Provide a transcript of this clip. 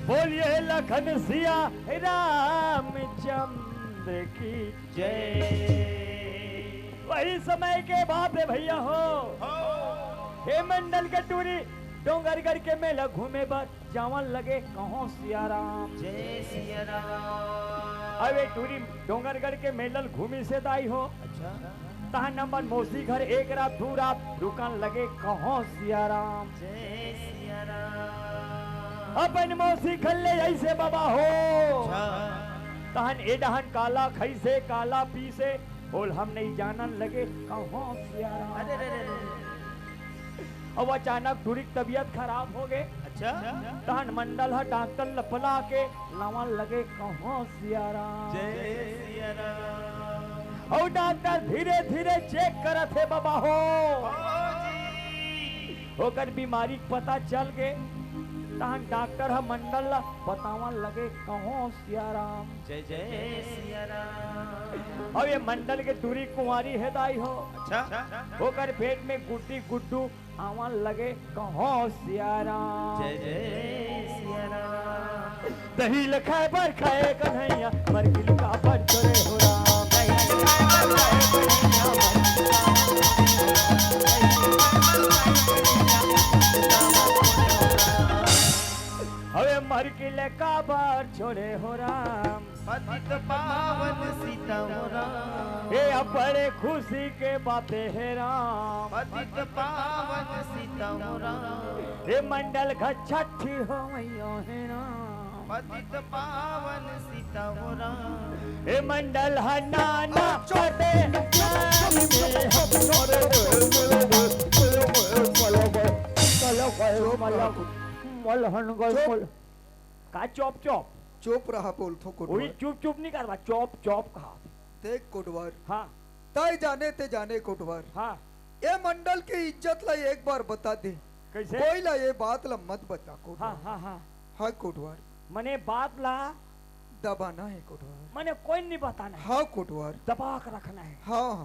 बोलिए लखन सिया रामचंद्र की जय। वही समय के बाप रे भैया हो हे मंडल के टूरी डोंगरगढ़ के मेला घूमे बर जावन लगे कहो सिया राम जय सिया राम। अबे टूरी डोंगरगढ़ के मेलल घूमी से दाई हो। अच्छा तहा नंबर मौसी घर एक रात दू रात रुकन लगे कहो सिया राम जय सिया राम। अपन मौसी खल्ले ऐसे बाबा हो अच्छा तहन ए डहन काला खैसे काला पीसे बोल हम नहीं जानन लगे कहो सिया राम। अरे रे रे रे। अब अचानक टूरी की तबीयत खराब हो गए। अच्छा तहन मंडल है डॉक्टर लपला के लावन लगे कहो सिया राम जय सिया राम। और डॉक्टर धीरे धीरे चेक करत है बाबा हो होकर बीमारी पता चल गए। तहन डॉक्टर है मंडल बतावन लगे कहो सिया राम जय जय सिया राम। और ये मंडल के दूरी कुंवारी है दाई हो। अच्छा होकर पेट में गुड्डी गुड्डू आवन लगे कहो सिया राम जय जय सिया राम। दही लखाए पर खाए कन्हैया मरगिल का पर चले हो राम दही लखाए पर खाए कन्हैया अबे मरगिल का पर छोड़े हो राम पतित पावन सीता राम। ये अपने खुशी के बातें है राम पतित पावन सीता राम। ये मंडल घच्छठी हो मैया है राम पतित पावन सीता राम। ये मंडल हनाना पते नाम में हम छोड़े का चौप चौप चुप रहा बोल थो वही कोटवार। चुप चुप नहीं करवा चौप चौप कहा देख कोटवार हाँ ताई जाने ते जाने कोटवार हाँ ये मंडल की इज्जत ला एक बार बता दे कैसे कोई ला ये बात ला मत बता हाँ कोटवार। हाँ हाँ हाँ कोटवार मने बात ला दबाना है कोटवार। मने कोई नहीं बताना है हाँ कोटवार दबा के रखना है हाँ हाँ